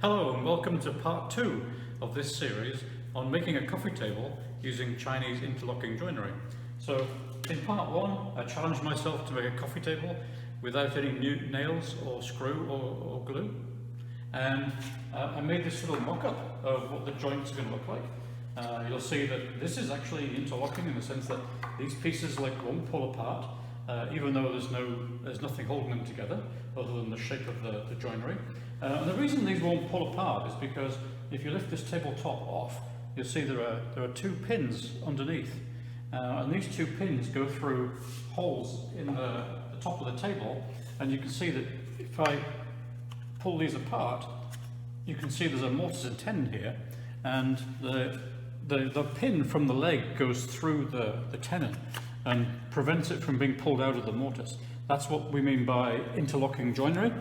Hello and welcome to part 2 of this series on making a coffee table using Chinese interlocking joinery. So in part 1 I challenged myself to make a coffee table without any new nails or screw or glue, and I made this little mock-up of what the joints are going to look like. You'll see that this is actually interlocking in the sense that these pieces won't pull apart, even though there's nothing holding them together other than the shape of the joinery. And the reason these won't pull apart is because if you lift this tabletop off, you'll see there are two pins underneath, and these two pins go through holes in the top of the table, and you can see that if I pull these apart, you can see there's a mortise and tenon here, and the pin from the leg goes through the tenon and prevents it from being pulled out of the mortise. That's what we mean by interlocking joinery.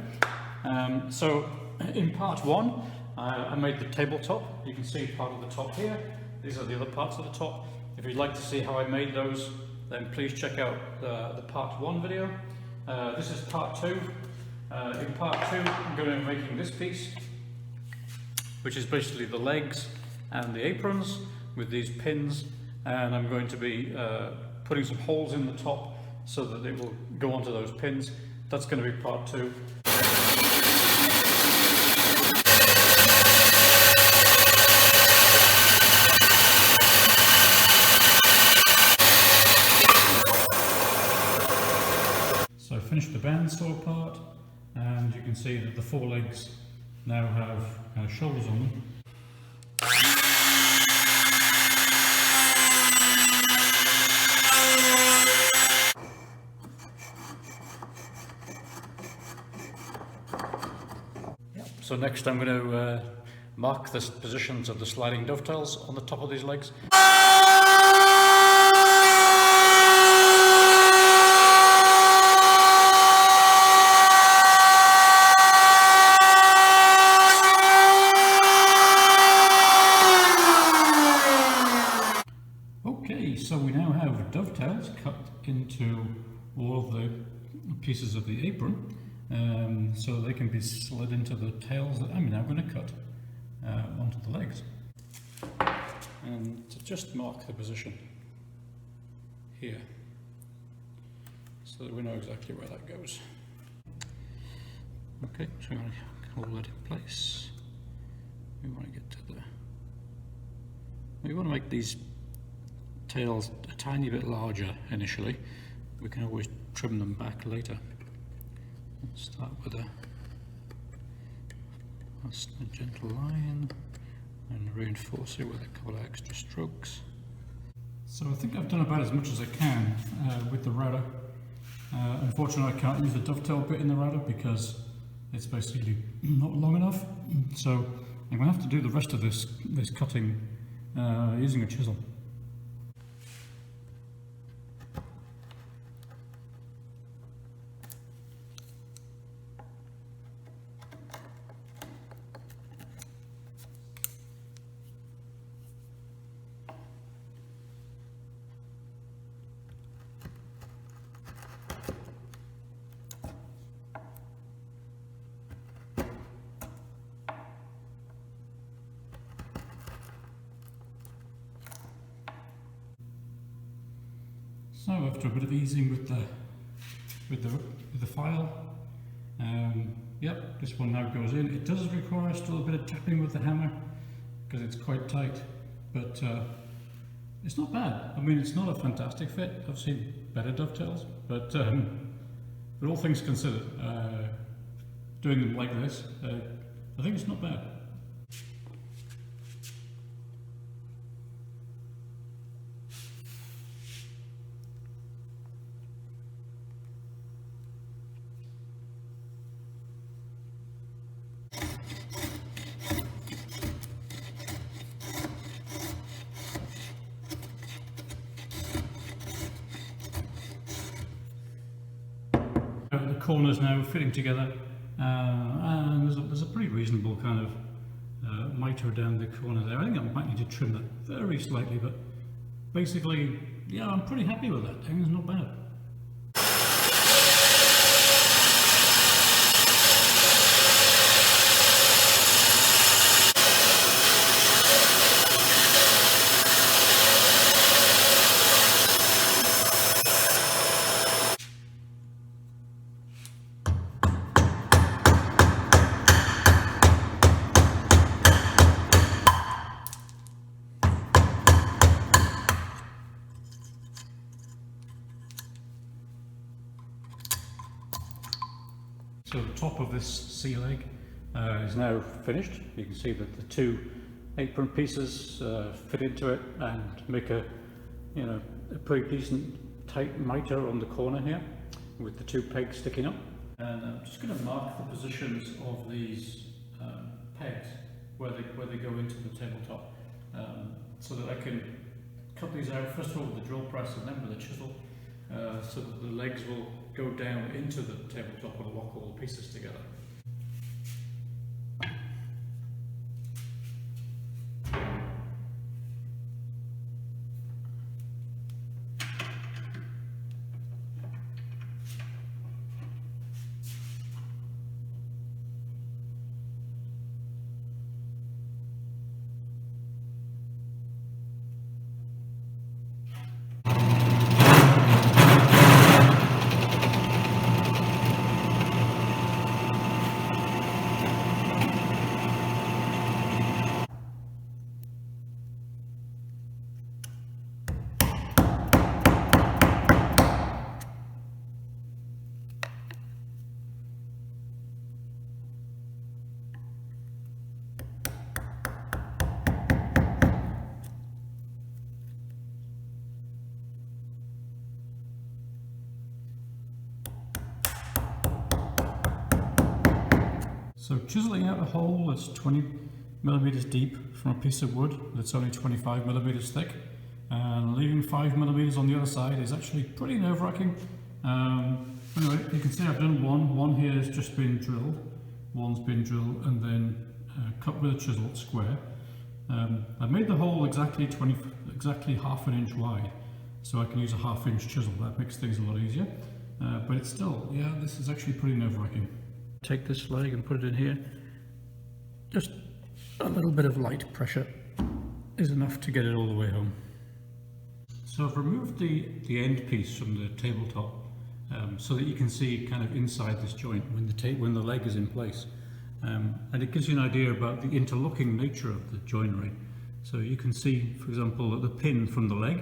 So in part 1 I made the tabletop. You can see part of the top here. These are the other parts of the top. If you'd like to see how I made those, then please check out the part 1 video. This is part 2. In part 2 I'm going to be making this piece, which is basically the legs and the aprons with these pins, and I'm going to be putting some holes in the top so that it will go onto those pins. That's going to be part 2. So I finished the bandsaw part, and you can see that the four legs now have shoulders on them. So next I'm going to mark the positions of the sliding dovetails on the top of these legs. Okay, so we now have dovetails cut into all of the pieces of the apron. So they can be slid into the tails that I'm now going to cut onto the legs. And to just mark the position here, so that we know exactly where that goes. Okay, so I'm going to hold that in place. We want to get to we want to make these tails a tiny bit larger initially. We can always trim them back later. Let's start with a gentle line and reinforce it with a couple of extra strokes. So I think I've done about as much as I can with the router. Unfortunately I can't use the dovetail bit in the router because it's basically not long enough. So I'm going to have to do the rest of this cutting using a chisel. So after a bit of easing with the file, yep, this one now goes in. It does require still a bit of tapping with the hammer because it's quite tight, but it's not bad. I mean, it's not a fantastic fit. I've seen better dovetails, but all things considered, doing them like this, I think it's not bad. The corners now fitting together, and there's a pretty reasonable kind of miter down the corner there. I think I might need to trim that very slightly, but basically, yeah, I'm pretty happy with that. I think it's not bad. So the top of this C leg is now finished. You can see that the two apron pieces fit into it and make a pretty decent tight mitre on the corner here with the two pegs sticking up. And I'm just going to mark the positions of these pegs where they go into the tabletop, so that I can cut these out first of all with the drill press and then with a chisel, so that the legs will go down into the tabletop and lock all the pieces together. So chiseling out a hole that's 20mm deep from a piece of wood that's only 25mm thick, and leaving 5mm on the other side is actually pretty nerve-wracking. Anyway, you can see I've done one here has just been drilled, one's been drilled and then cut with a chisel square. I've made the hole exactly half an inch wide, so I can use a half-inch chisel. That makes things a lot easier, but it's still, yeah, this is actually pretty nerve-wracking. Take this leg and put it in here. Just a little bit of light pressure is enough to get it all the way home. So I've removed the end piece from the tabletop, so that you can see kind of inside this joint when the leg is in place, and it gives you an idea about the interlocking nature of the joinery. So you can see, for example, that the pin from the leg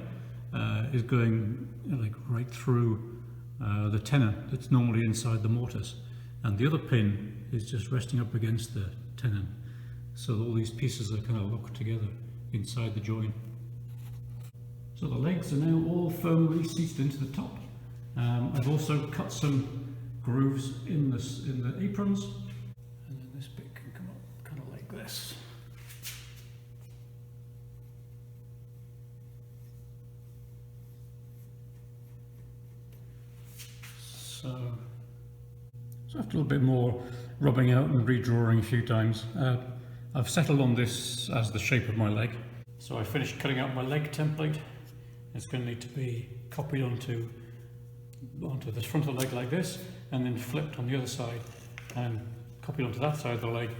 is going like right through the tenon that's normally inside the mortise. And the other pin is just resting up against the tenon, so all these pieces are kind of locked together inside the joint. So the legs are now all firmly seated into the top. I've also cut some grooves in the aprons, and then this bit can come up kind of like this. So after a little bit more rubbing out and redrawing a few times, I've settled on this as the shape of my leg. So I finished cutting out my leg template. It's going to need to be copied onto the front of the leg like this, and then flipped on the other side and copied onto that side of the leg.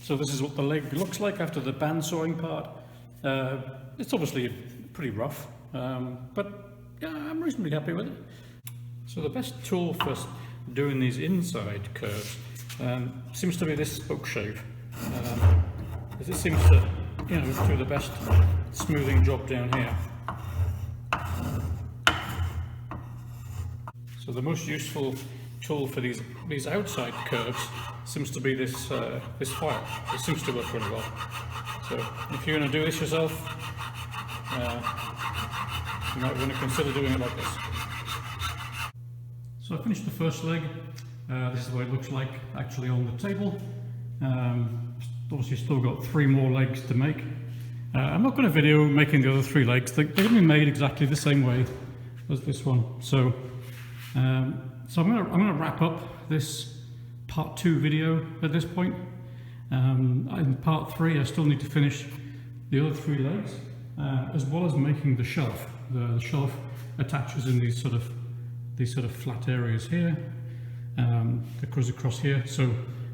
So this is what the leg looks like after the band sawing part. It's obviously pretty rough, but yeah, I'm reasonably happy with it. So the best tool for doing these inside curves seems to be this spoke shave. It seems to, do the best smoothing job down here. So the most useful tool for these outside curves seems to be this file. It seems to work really well. So if you're going to do this yourself, you might want to consider doing it like this. So I finished the first leg. This is what it looks like actually on the table. Obviously still got 3 more legs to make. I'm not going to video making the other 3 legs. They're going to be made exactly the same way as this one. So I'm going to wrap up this part 2 video at this point. In part 3 I still need to finish the other 3 legs, as well as making the shelf. The shelf attaches in these sort of flat areas here, that goes across here. So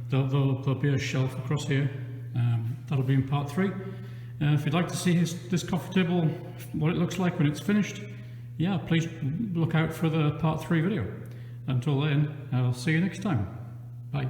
there'll be a shelf across here. That'll be in part 3. If you'd like to see this coffee table, what it looks like when it's finished, yeah, please look out for the part 3 video. Until then, I'll see you next time. Bye.